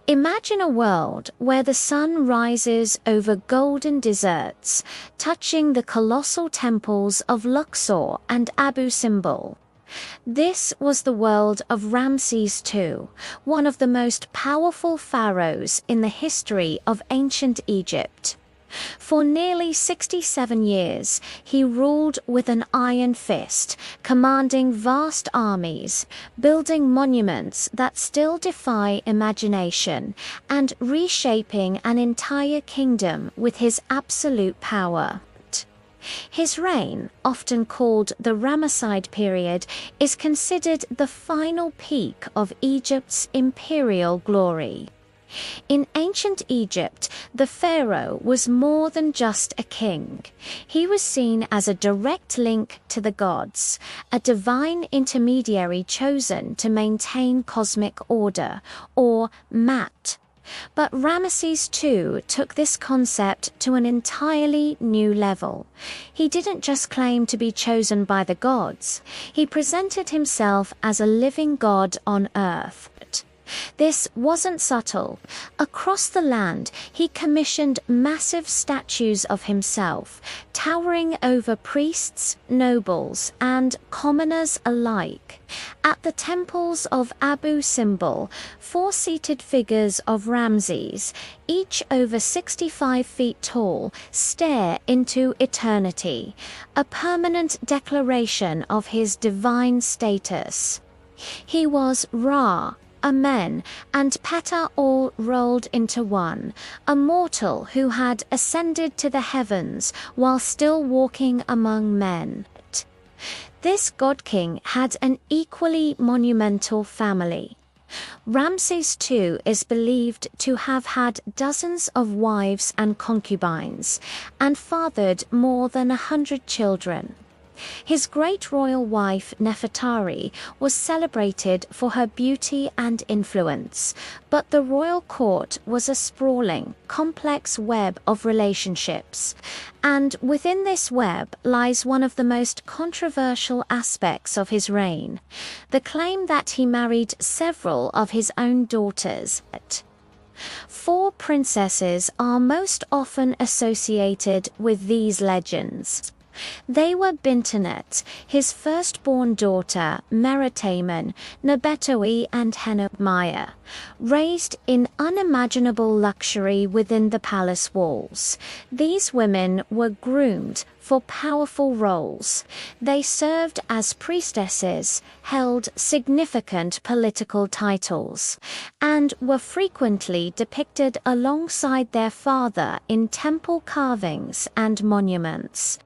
Imagine a world where the sun rises over golden deserts, touching the colossal temples of Luxor and Abu Simbel. This was the world of Ramses II, one of the most powerful pharaohs in the history of ancient Egypt. For nearly 67 years, he ruled with an iron fist, commanding vast armies, building monuments that still defy imagination, and reshaping an entire kingdom with his absolute power. His reign, often called the Ramesside period, is considered the final peak of Egypt's imperial glory. In ancient Egypt, the pharaoh was more than just a king. He was seen as a direct link to the gods, a divine intermediary chosen to maintain cosmic order, or Mat. But Ramesses II took this concept to an entirely new level. He didn't just claim to be chosen by the gods, he presented himself as a living god on earth. This wasn't subtle. Across the land, he commissioned massive statues of himself, towering over priests, nobles, and commoners alike. At the temples of Abu Simbel, four-seated figures of Ramses, each over 65 feet tall, stare into eternity, a permanent declaration of his divine status. He was Ra, Amen, and Ptah all rolled into one, a mortal who had ascended to the heavens while still walking among men. This god-king had an equally monumental family. Ramses II is believed to have had dozens of wives and concubines, and fathered more than 100 children. His great royal wife Nefertari was celebrated for her beauty and influence, but the royal court was a sprawling, complex web of relationships, and within this web lies one of the most controversial aspects of his reign, the claim that he married several of his own daughters. Four princesses are most often associated with these legends. They were Bintanet, his firstborn daughter, Meritamen, Nebetoi, and Henopmaya, raised in unimaginable luxury within the palace walls. These women were groomed for powerful roles. They served as priestesses, held significant political titles, and were frequently depicted alongside their father in temple carvings and monuments.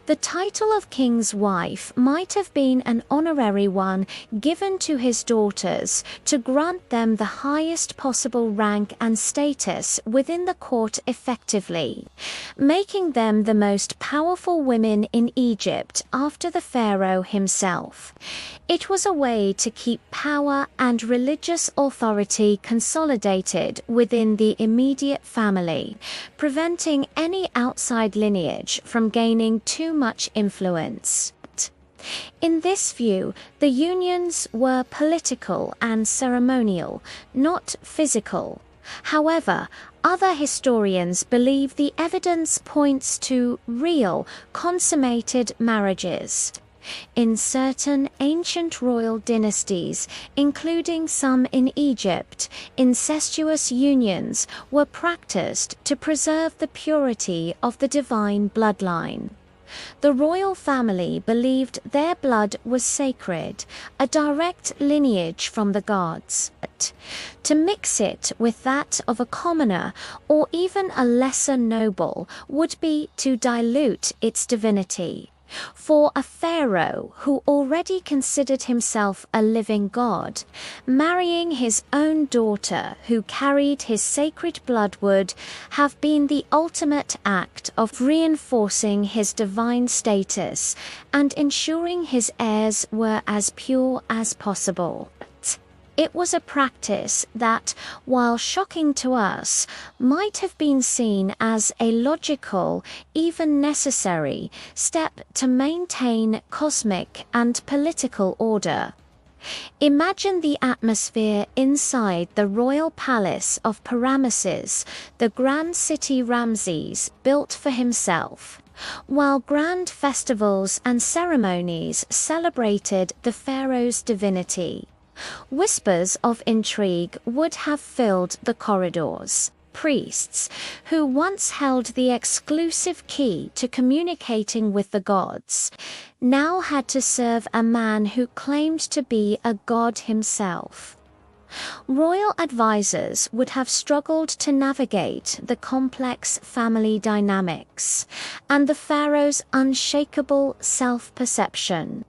The title of king's wife might have been an honorary one given to his daughters to grant them the highest possible rank and status within the court effectively, making them the most powerful women in Egypt after the pharaoh himself. It was a way to keep power and religious authority consolidated within the immediate family, preventing any outside lineage from gaining too much influence. In this view, the unions were political and ceremonial, not physical. However, other historians believe the evidence points to real, consummated marriages. In certain ancient royal dynasties, including some in Egypt, incestuous unions were practiced to preserve the purity of the divine bloodline. The royal family believed their blood was sacred, a direct lineage from the gods. To mix it with that of a commoner or even a lesser noble would be to dilute its divinity. For a pharaoh who already considered himself a living god, marrying his own daughter who carried his sacred blood would have been the ultimate act of reinforcing his divine status and ensuring his heirs were as pure as possible. It was a practice that, while shocking to us, might have been seen as a logical, even necessary, step to maintain cosmic and political order. Imagine the atmosphere inside the royal palace of Ramesses, the grand city Ramses built for himself, while grand festivals and ceremonies celebrated the pharaoh's divinity. Whispers of intrigue would have filled the corridors. Priests, who once held the exclusive key to communicating with the gods, now had to serve a man who claimed to be a god himself. Royal advisors would have struggled to navigate the complex family dynamics and the pharaoh's unshakable self-perception.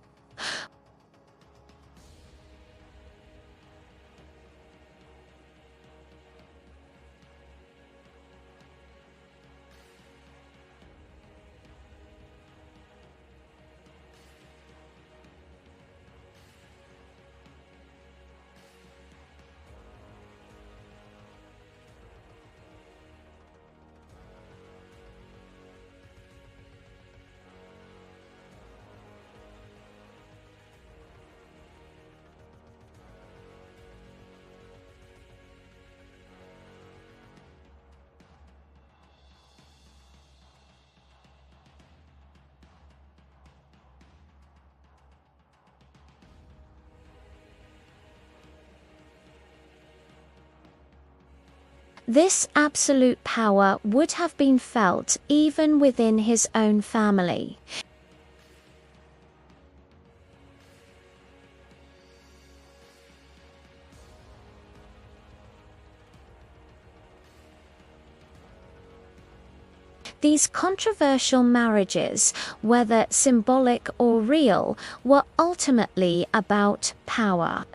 This absolute power would have been felt even within his own family. These controversial marriages, whether symbolic or real, were ultimately about power.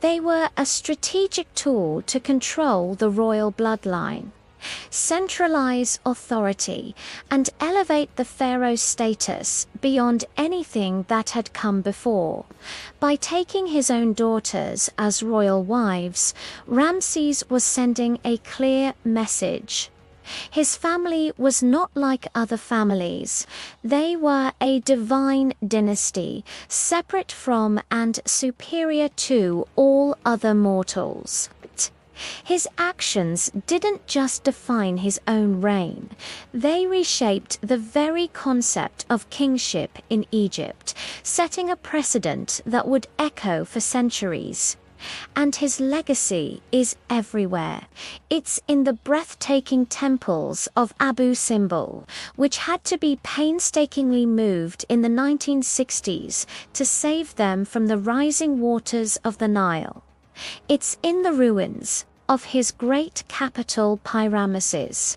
They were a strategic tool to control the royal bloodline, centralize authority, and elevate the pharaoh's status beyond anything that had come before. By taking his own daughters as royal wives, Ramses was sending a clear message. His family was not like other families. They were a divine dynasty, separate from and superior to all other mortals. His actions didn't just define his own reign. They reshaped the very concept of kingship in Egypt, setting a precedent that would echo for centuries. And his legacy is everywhere. It's in the breathtaking temples of Abu Simbel, which had to be painstakingly moved in the 1960s to save them from the rising waters of the Nile. It's in the ruins of his great capital Ramesses.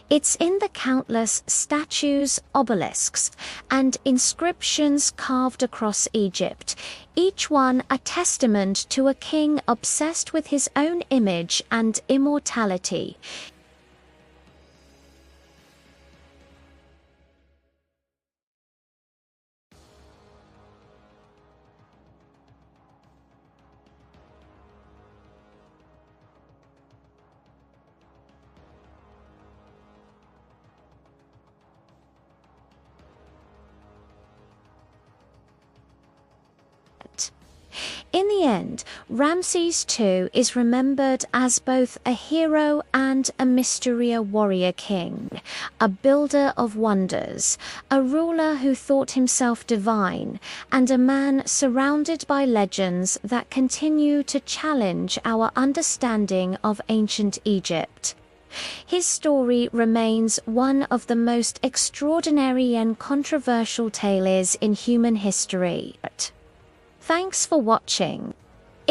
It's in the countless statues, obelisks, and inscriptions carved across Egypt, each one a testament to a king obsessed with his own image and immortality. In the end, Ramses II is remembered as both a hero and a mysterious warrior king, a builder of wonders, a ruler who thought himself divine, and a man surrounded by legends that continue to challenge our understanding of ancient Egypt. His story remains one of the most extraordinary and controversial tales in human history. Thanks for watching.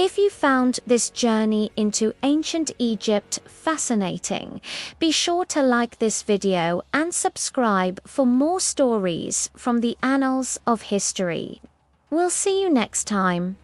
If you found this journey into ancient Egypt fascinating, be sure to like this video and subscribe for more stories from the annals of history. We'll see you next time.